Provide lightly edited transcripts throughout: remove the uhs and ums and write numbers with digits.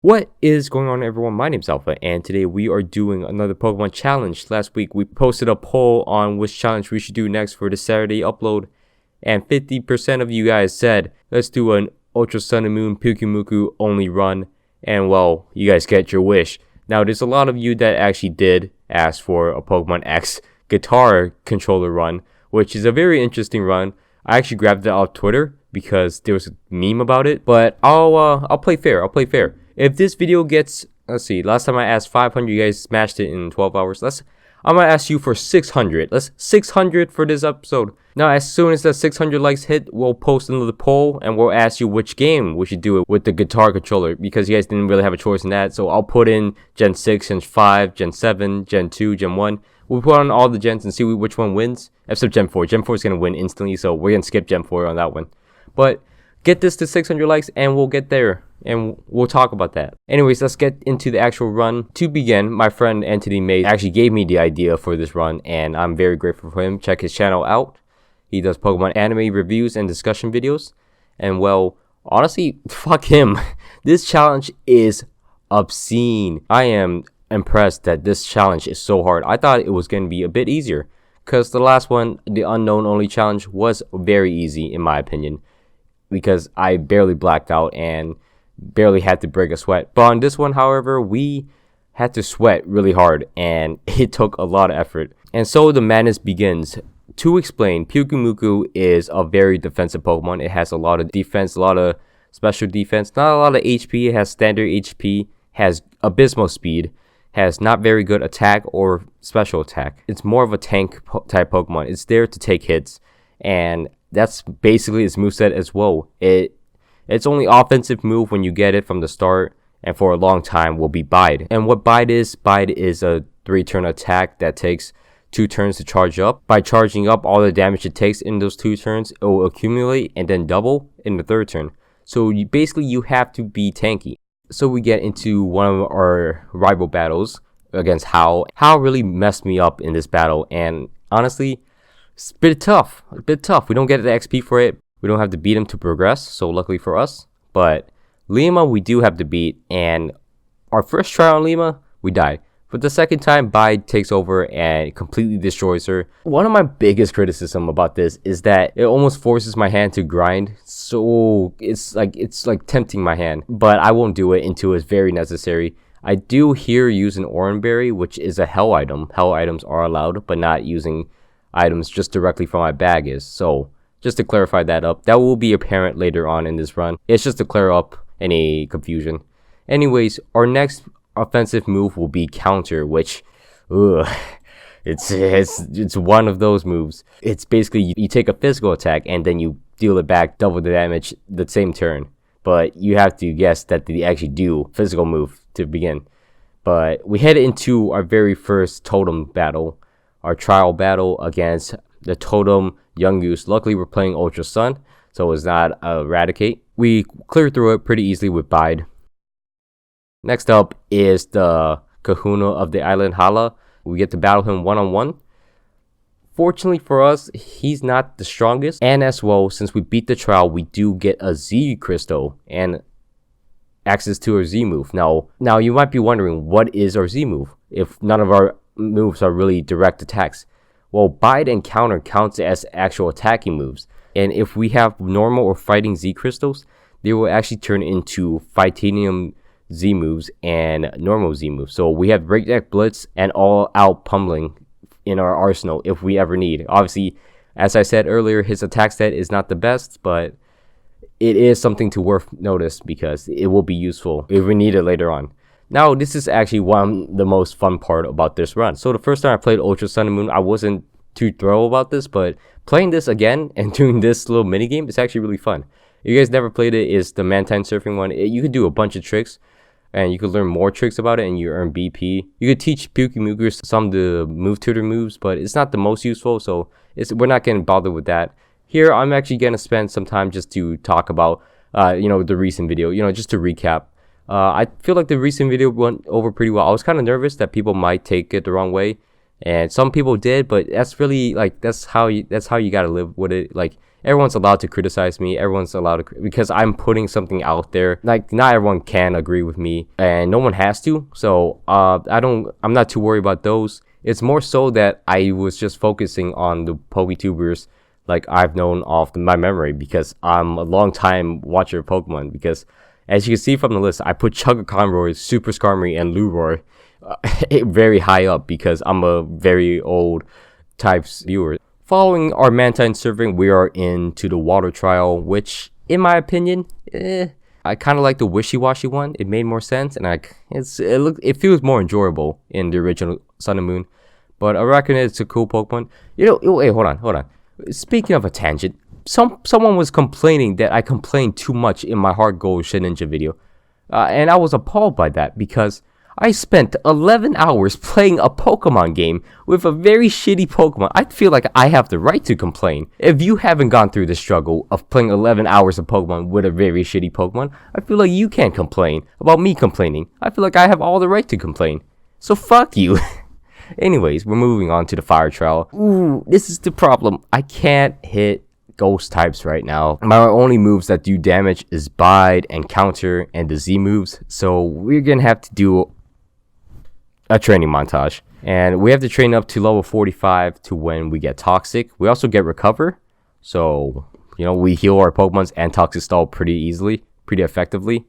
What is going on, everyone? My name's Alpha, and today we are doing another Pokemon challenge. Last week we posted a poll on which challenge we should do next for the Saturday upload, and 50% of you guys said let's do an Ultra Sun and Moon PYUKUMUKU only run, and well, you guys get your wish. Now there's a lot of you that actually did ask for a Pokemon X guitar controller run, which is a very interesting run. I actually grabbed it off Twitter because there was a meme about it, but I'll play fair. If this video gets, let's see, last time I asked 500, you guys smashed it in 12 hours. I'm gonna ask you for 600. Let's 600 for this episode. Now, as soon as that 600 likes hit, we'll post another poll and we'll ask you which game we should do it with the guitar controller, because you guys didn't really have a choice in that. So I'll put in Gen 6, Gen 5, Gen 7, Gen 2, Gen 1. We'll put on all the gens and see which one wins, except Gen 4. Gen 4 is gonna win instantly, so we're gonna skip Gen 4 on that one. But get this to 600 likes and we'll get there, and we'll talk about that. Anyways, let's get into the actual run. To begin, my friend Anthony May actually gave me the idea for this run, and I'm very grateful for him. Check his channel out. He does Pokemon anime reviews and discussion videos, and well, honestly, fuck him. This challenge is obscene. I am impressed that this challenge is so hard. I thought it was going to be a bit easier, because the last one, the unknown only challenge, was very easy in my opinion, because I barely blacked out and barely had to break a sweat. But on this one, however, we had to sweat really hard, and it took a lot of effort. And so the madness begins. To explain, PYUKUMUKU is a very defensive Pokemon. It has a lot of defense, a lot of special defense, not a lot of HP. It has standard HP, has abysmal speed, has not very good attack or special attack. It's more of a tank type Pokemon. It's there to take hits, and that's basically its moveset as well. Its only offensive move when you get it from the start and for a long time will be Bide. And what Bide is a 3-turn attack that takes 2 turns to charge up. By charging up, all the damage it takes in those 2 turns, it will accumulate and then double in the 3rd turn. So you have to be tanky. So we get into one of our rival battles against Holla. Holla really messed me up in this battle, and honestly, it's a bit tough. We don't get the XP for it. We don't have to beat him to progress, so luckily for us. But Lima, we do have to beat, and our first try on Lima, we died. But the second time, Bide takes over and completely destroys her. One of my biggest criticism about this is that it almost forces my hand to grind. So it's like tempting my hand, but I won't do it until it's very necessary. I do here use an Oran Berry, which is a Hell item. Hell items are allowed, but not using items just directly from my bag is. So just to clarify that up, that will be apparent later on in this run. It's just to clear up any confusion. Anyways, our next offensive move will be Counter, which it's one of those moves. It's basically you take a physical attack and then you deal it back double the damage the same turn, but you have to guess that they actually do physical move to begin. But we head into our very first Totem battle, our trial battle against the Totem Yungoos. Luckily we're playing Ultra Sun, so it's not Eradicate. We clear through it pretty easily with Bide. Next up is the Kahuna of the island, Holla. We get to battle him one-on-one. Fortunately for us, he's not the strongest, and as well, since we beat the trial, we do get a Z Crystal and access to our Z move. Now you might be wondering, what is our Z move if none of our moves are really direct attacks? Well, Bide and Counter counts as actual attacking moves, and if we have normal or fighting Z Crystals, they will actually turn into Fightinium Z moves and normal Z moves. So we have Breakneck Blitz and all out pummeling in our arsenal if we ever need. Obviously, as I said earlier, his attack stat is not the best, but it is something to worth notice because it will be useful if we need it later on. Now, this is actually the most fun part about this run. So the first time I played Ultra Sun and Moon, I wasn't too thrilled about this, but playing this again and doing this little mini game is actually really fun. If you guys never played it, it's the Mantine Surfing one. You could do a bunch of tricks, and you could learn more tricks about it, and you earn BP. You could teach PYUKUMUKU some of the move tutor moves, but it's not the most useful, so we're not getting bothered with that. Here, I'm actually going to spend some time just to talk about, the recent video, just to recap. I feel like the recent video went over pretty well. I was kind of nervous that people might take it the wrong way, and some people did, but that's really, that's how you got to live with it. Like, everyone's allowed to criticize me. Everyone's allowed to, because I'm putting something out there. Like, not everyone can agree with me, and no one has to. So I'm not too worried about those. It's more so that I was just focusing on the PokeTubers like I've known off my memory, because I'm a long time watcher of Pokemon. Because as you can see from the list, I put Chugga-Conroy, Super Skarmory, and Luroy very high up because I'm a very old types viewer. Following our Mantine serving, we are into the water trial, which in my opinion, I kind of like the wishy-washy one. It made more sense, and it feels more enjoyable in the original Sun and Moon. But I reckon it's a cool Pokemon. Wait, hold on. Speaking of a tangent, someone was complaining that I complained too much in my Heart Gold Shedinja video, and I was appalled by that because I spent 11 hours playing a Pokemon game with a very shitty Pokemon. I feel like I have the right to complain. If you haven't gone through the struggle of playing 11 hours of Pokemon with a very shitty Pokemon, I feel like you can't complain about me complaining. I feel like I have all the right to complain. So fuck you. Anyways, we're moving on to the fire trial. Ooh, this is the problem. I can't hit ghost types right now. My only moves that do damage is Bide and Counter and the Z moves. So we're gonna have to do a training montage, and we have to train up to level 45 to when we get toxic. We also get recover, so we heal our Pokemons and toxic stall pretty effectively,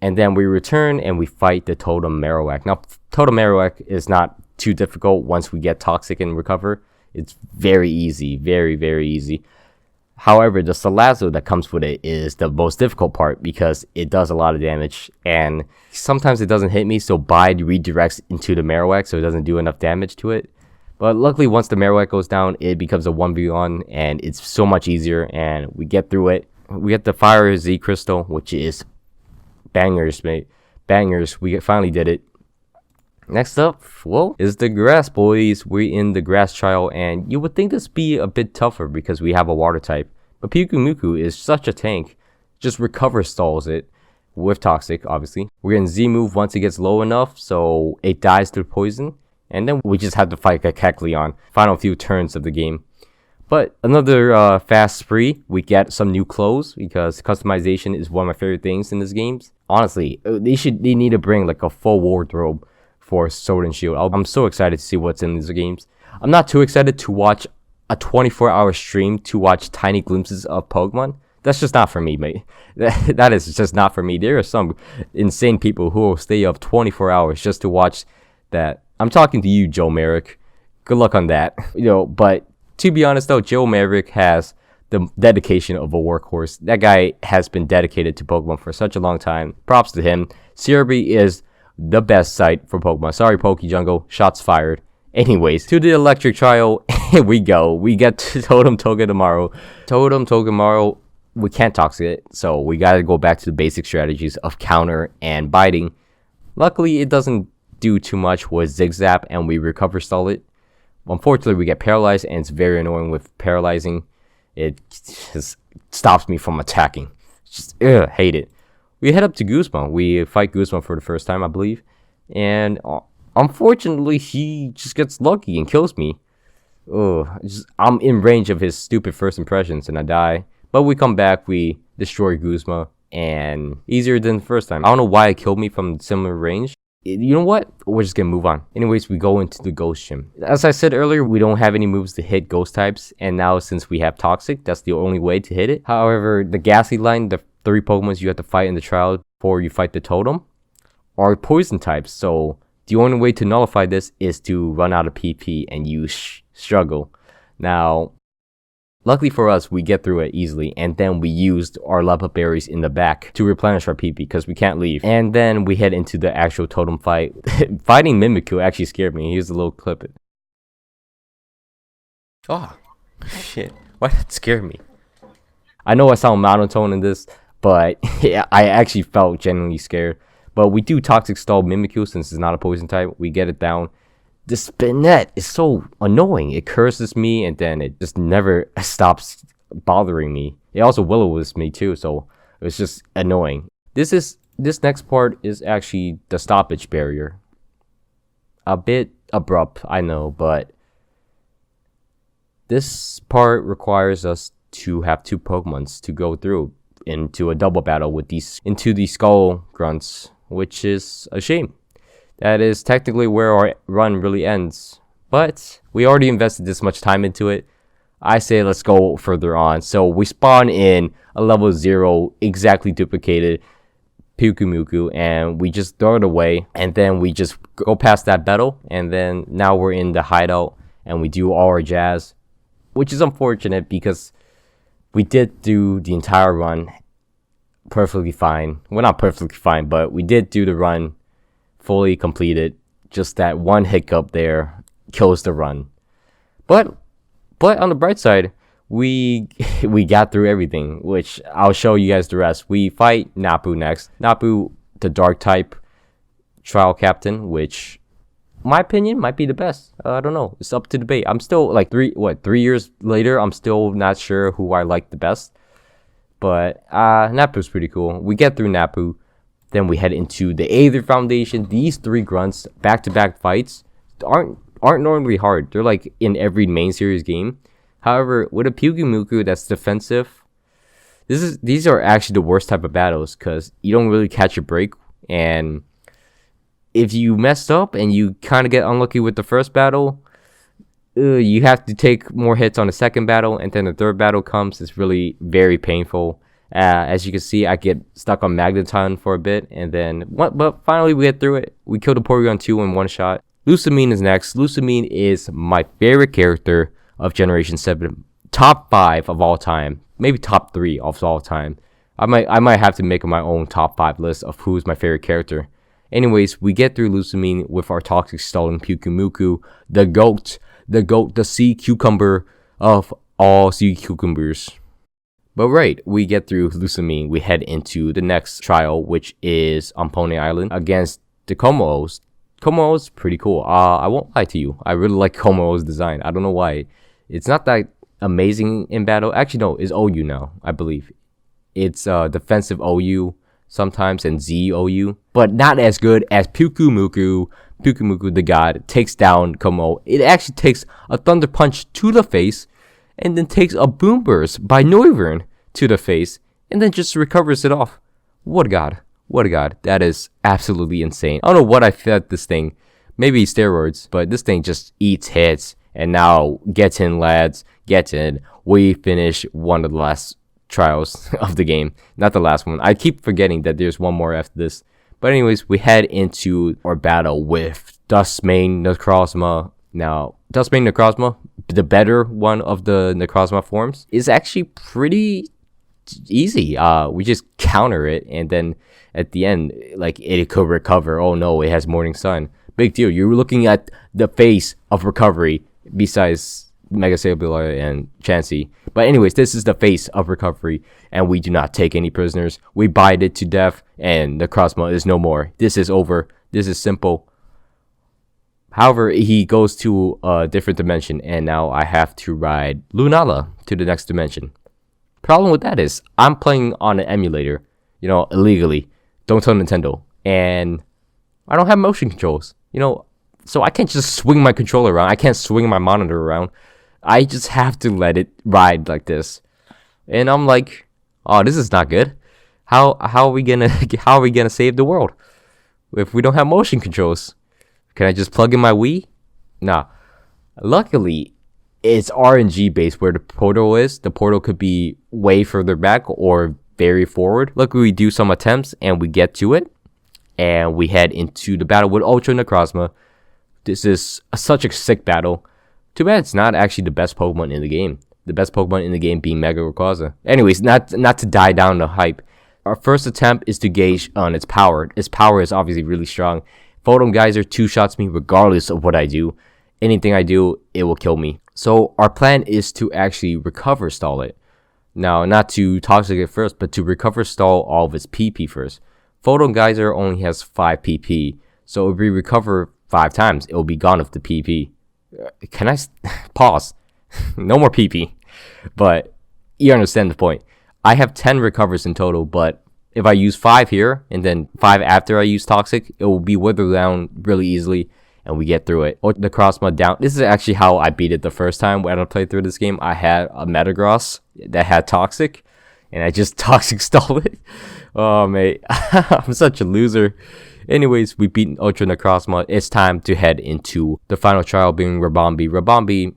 and then we return and we fight the Totem Marowak. Now Totem Marowak is not too difficult once we get toxic and recover. It's very easy, very easy. However, the Salazzle that comes with it is the most difficult part because it does a lot of damage, and sometimes it doesn't hit me, so Bide redirects into the Marowak, so it doesn't do enough damage to it. But luckily, once the Marowak goes down, it becomes a 1v1, and it's so much easier, and we get through it. We get the Fire Z Crystal, which is bangers, mate. Bangers. We finally did it. Next up, is the grass, boys. We're in the grass trial, and you would think this be a bit tougher because we have a water type. But PYUKUMUKU is such a tank. Just recover stalls it with toxic, obviously. We're getting Z move once it gets low enough, so it dies to poison. And then we just have to fight Kekleon. Final few turns of the game. But another fast spree, we get some new clothes because customization is one of my favorite things in this game. Honestly, they need to bring like a full wardrobe for Sword and Shield. I'm so excited to see what's in these games. I'm not too excited to watch a 24-hour stream to watch tiny glimpses of Pokemon. That's just not for me, mate. That is just not for me. There are some insane people who will stay up 24 hours just to watch that. I'm talking to you, Joe Merrick. Good luck on that. But to be honest though, Joe Merrick has the dedication of a workhorse. That guy has been dedicated to Pokemon for such a long time. Props to him. CRB is the best site for Pokemon. Sorry, PokeJungle. Shots fired. Anyways, to the electric trial, here we go. We get to Totem Togedemaru. Totem Togedemaru, we can't toxic it, so we gotta go back to the basic strategies of counter and biting. Luckily, it doesn't do too much with Zigzap, and we recover stall it. Unfortunately, we get paralyzed, and it's very annoying with paralyzing. It just stops me from attacking. Just hate it. We head up to Guzma. We fight Guzma for the first time, I believe. And unfortunately, he just gets lucky and kills me. I'm in range of his stupid first impressions and I die. But we come back, we destroy Guzma, and easier than the first time. I don't know why it killed me from similar range. You know what? We're just gonna move on. Anyways, we go into the Ghost Gym. As I said earlier, we don't have any moves to hit Ghost types. And now since we have Toxic, that's the only way to hit it. However, the Ghastly line, the 3 Pokemon you have to fight in the trial before you fight the Totem, are Poison types. So the only way to nullify this is to run out of PP and use Struggle. Now, luckily for us, we get through it easily, and then we used our Lepa Berries in the back to replenish our PP because we can't leave. And then we head into the actual Totem fight. Fighting Mimico actually scared me. Here's a little clip. Oh, shit. Why did that scare me? I know I sound monotone in this, but yeah, I actually felt genuinely scared. But we do Toxic Stall Mimikyu since it's not a poison type. We get it down. The Spinette is so annoying. It curses me and then it just never stops bothering me. It also will-o-wisps me too, so it's just annoying. This next part is actually the stoppage barrier. A bit abrupt, I know, but this part requires us to have 2 Pokemons to go through into a double battle with the Skull Grunts, which is a shame. That is technically where our run really ends. But we already invested this much time into it. I say let's go further on. So we spawn in a level 0 exactly duplicated PYUKUMUKU, and we just throw it away, and then we just go past that battle, and then now we're in the hideout and we do all our jazz, which is unfortunate because we did do the entire run perfectly fine. Well, not perfectly fine, but we did do the run fully completed. Just that one hiccup there kills the run. But on the bright side, we got through everything, which I'll show you guys the rest. We fight Nabu next. Nabu, the dark type trial captain, which my opinion might be the best. I don't know. It's up to debate. I'm still like 3 years later, I'm still not sure who I like the best. But Nabu's pretty cool. We get through Nabu. Then we head into the Aether Foundation. These 3 grunts, back-to-back fights, aren't normally hard. They're like in every main series game. However, with a PYUKUMUKU that's defensive, these are actually the worst type of battles because you don't really catch a break. And if you messed up and you kind of get unlucky with the first battle, you have to take more hits on the second battle, and then the third battle comes. It's really very painful. As you can see, I get stuck on Magneton for a bit, and then but finally we get through it. We killed the Porygon 2 in one shot. Lusamine is next. Lusamine is my favorite character of Generation 7. Top 5 of all time. Maybe top 3 of all time. I might have to make my own top 5 list of who's my favorite character. Anyways, we get through Lusamine with our Toxic Stolen PYUKUMUKU, the GOAT, the sea cucumber of all sea cucumbers. But right, we get through Lusamine. We head into the next trial, which is on Pony Island against the Komos. Komos pretty cool. I won't lie to you. I really like Komos' design. I don't know why. It's not that amazing in battle. Actually, no, it's OU now, I believe. It's defensive OU sometimes and ZOU, but not as good as PYUKUMUKU. PYUKUMUKU, the god, takes down Komo. It actually takes a Thunder Punch to the face, and then takes a Boom Burst by Noivern to the face, and then just recovers it off. What a god. What a god. That is absolutely insane. I don't know what I fed this thing. Maybe steroids, but this thing just eats hits. And now, get in, lads. Get in. We finish one of the last trials of the game. Not the last one. I keep forgetting that there's one more after this. But anyways, we head into our battle with Duskmane Necrozma. Now, Duskmane Necrozma, the better one of the Necrozma forms, is actually pretty easy. We just counter it, and then at the end, like, it could recover. Oh no, it has Morning Sun. Big deal. You're looking at the face of recovery besides Mega Sableye and Chansey. But anyways, this is the face of recovery, and we do not take any prisoners. We bite it to death, and Necrozma is no more. This is over. This is simple. However, he goes to a different dimension, and now I have to ride Lunala to the next dimension. Problem with that is, I'm playing on an emulator, you know, illegally. Don't tell Nintendo. And I don't have motion controls, you know, so I can't just swing my controller around. I can't swing my monitor around. I just have to let it ride like this. And I'm like, oh, this is not good. How are we gonna save the world if we don't have motion controls? Can I just plug in my Wii? Nah. Luckily, it's RNG based where the portal is. The portal could be way further back or very forward. Luckily, we do some attempts and we get to it. And we head into the battle with Ultra Necrozma. This is such a sick battle. Too bad it's not actually the best Pokemon in the game. The best Pokemon in the game being Mega Rayquaza. Anyways, not to die down the hype. Our first attempt is to gauge on its power. Its power is obviously really strong. Photon Geyser two-shots me regardless of what I do. Anything I do, it will kill me. So our plan is to actually recover stall it. Now, not to toxic it first, but to recover stall all of its PP first. Photon Geyser only has 5 PP. So if we recover 5 times, it will be gone of the PP. Can I pause? No more PP. But you understand the point. I have 10 recovers in total, but if I use 5 here and then 5 after I use Toxic, it will be withered down really easily. and we get through it. The cross mod down. This is actually how I beat it the first time when I played through this game. I had a Metagross that had Toxic, and I just Toxic stalled it. Oh, mate. I'm such a loser. Anyways, we beat Ultra Necrozma. It's time to head into the final trial, being Rabombi. Rabombi,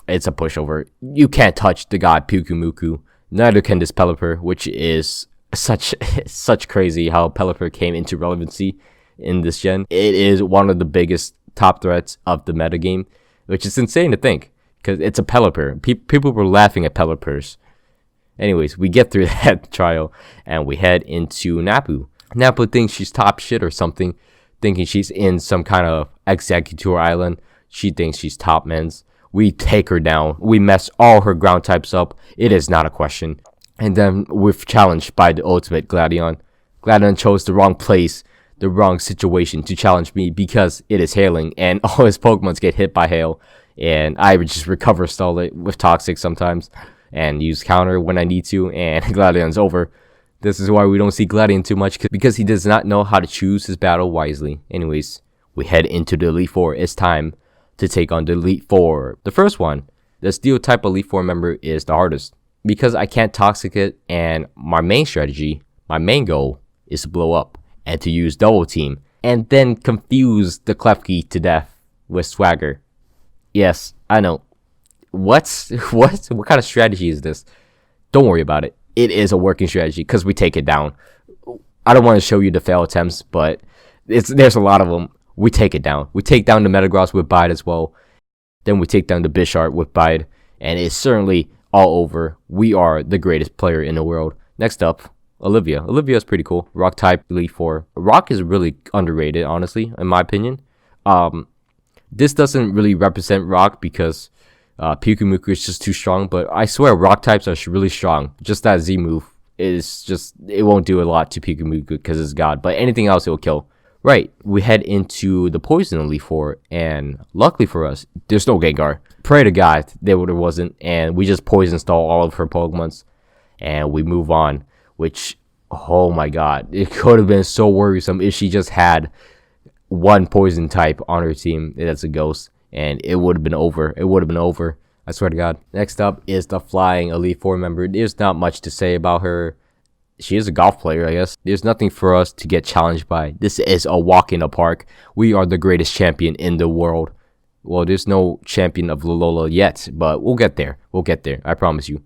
it's a pushover. You can't touch the god PYUKUMUKU. Neither can this Pelipper, which is such crazy how Pelipper came into relevancy in this gen. It is one of the biggest top threats of the metagame, which is insane to think, because it's a Pelipper. People were laughing at Pelippers. Anyways, we get through that trial, and we head into Nabu. Nabu thinks she's top shit or something, thinking she's in some kind of Executor Island. She thinks she's top men's. We take her down. We mess all her ground types up. It is not a question. And then we're challenged by the ultimate Gladion. Gladion chose the wrong place, the wrong situation to challenge me, because it is hailing and all his Pokemons get hit by hail. And I would just recover stall it with Toxic sometimes and use counter when I need to, and Gladion's over. This is why we don't see Gladion too much, because he does not know how to choose his battle wisely. Anyways, we head into the Elite Four. It's time to take on the Elite Four. The first one, the Steel type Elite Four member, is the hardest, because I can't Toxic it, and my main strategy, my main goal, is to blow up and to use Double Team, and then confuse the Klefki to death with Swagger. Yes, I know. What kind of strategy is this? Don't worry about it. It is a working strategy, because we take it down. I don't want to show you the fail attempts, but there's a lot of them. We take it down. We take down the Metagross with Bide as well. Then we take down the Bisharp with Bide, and it's certainly all over. We are the greatest player in the world. Next up, Olivia. Olivia is pretty cool. Rock type, Elite Four. Rock is really underrated, honestly, in my opinion. This doesn't really represent Rock, because PYUKUMUKU is just too strong, but I swear Rock types are really strong. Just that Z move is just, it won't do a lot to PYUKUMUKU because it's God, but anything else it will kill. Right, we head into the Poison Elite Four, and luckily for us, there's no Gengar. Pray to God there wasn't, and we just Poison Stall all of her Pokemons, and we move on, which, oh my God, it could have been so worrisome if she just had one Poison type on her team. That's a Ghost, and it would have been over. It would have been over, I swear to God. Next up is the Flying Elite Four member. There's not much to say about her. She is a golf player, I guess. There's nothing for us to get challenged by. This is a walk in the park. We are the greatest champion in the world. Well, there's no champion of Alola yet, but we'll get there. We'll get there, I promise you.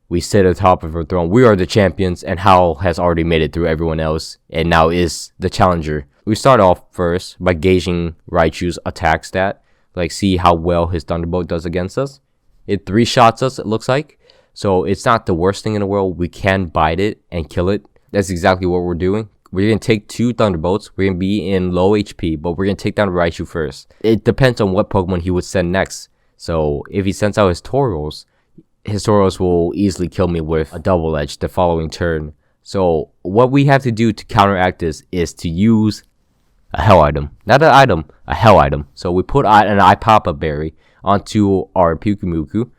We sit at the top of our throne. We are the champions, and Howl has already made it through everyone else, and now is the challenger. We start off first by gauging Raichu's attack stat. Like, see how well his Thunderbolt does against us. It 3-shots us, it looks like. So it's not the worst thing in the world. We can bite it and kill it. That's exactly what we're doing. We're going to take 2 Thunderbolts. We're going to be in low HP, but we're going to take down Raichu first. It depends on what Pokemon he would send next. So if he sends out his Tauros will easily kill me with a Double Edge the following turn. So what we have to do to counteract this is to use a Hell item. Not an item, a Hell item. So we put an Ipapa Berry onto our PYUKUMUKU.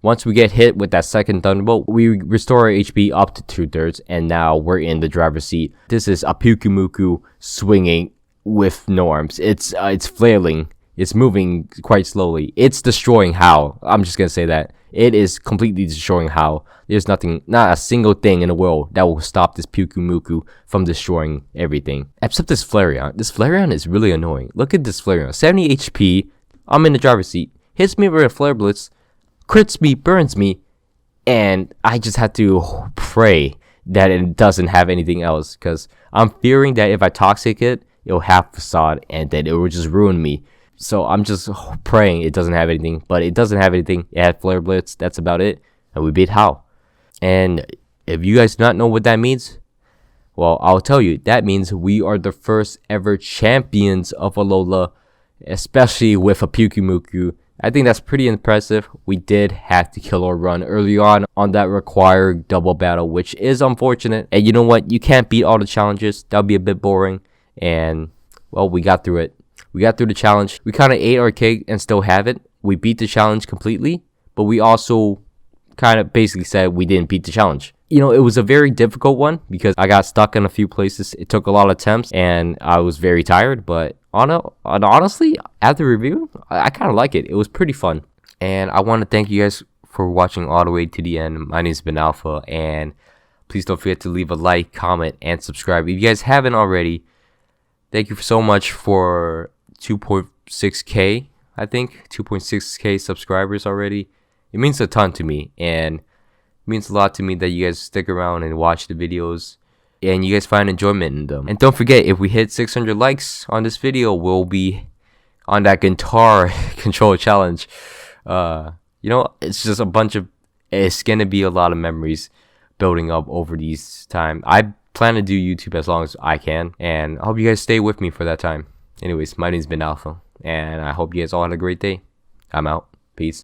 Once we get hit with that second Thunderbolt, we restore our HP up to 2/3, and now we're in the driver's seat. This is a PYUKUMUKU swinging with no arms. It's flailing. It's moving quite slowly. It's destroying Howl. I'm just gonna say that. It is completely destroying Howl. There's nothing, not a single thing in the world that will stop this PYUKUMUKU from destroying everything. Except this Flareon. This Flareon is really annoying. Look at this Flareon. 70 HP. I'm in the driver's seat. Hits me with a Flare Blitz. Crits me, burns me, and I just had to pray that it doesn't have anything else, because I'm fearing that if I Toxic it, it'll have Facade, and then it will just ruin me. So I'm just praying it doesn't have anything, but it doesn't have anything. It had Flare Blitz, that's about it, and we beat Howl. And if you guys do not know what that means, well, I'll tell you. That means we are the first ever champions of Alola, especially with a PYUKUMUKU. I think that's pretty impressive. We did have to kill or run early on that required double battle, which is unfortunate. And you know what? You can't beat all the challenges. That would be a bit boring. And, well, we got through it. We got through the challenge. We kind of ate our cake and still have it. We beat the challenge completely, but we also kind of basically said we didn't beat the challenge. You know, it was a very difficult one because I got stuck in a few places. It took a lot of attempts and I was very tired, but honestly, after review, I kind of like it. It was pretty fun. And I want to thank you guys for watching all the way to the end. My name's been Alpha, and please don't forget to leave a like, comment, and subscribe if you guys haven't already. Thank you so much for 2.6k, I think 2.6k subscribers already. It means a ton to me, and it means a lot to me that you guys stick around and watch the videos and you guys find enjoyment in them. And don't forget, if we hit 600 likes on this video, we'll be on that guitar control challenge. You know, it's just a bunch of, it's gonna be a lot of memories building up over these time. I plan to do YouTube as long as I can, and I hope you guys stay with me for that time. Anyways, my name's been Alpha, and I hope you guys all had a great day. I'm out. Peace.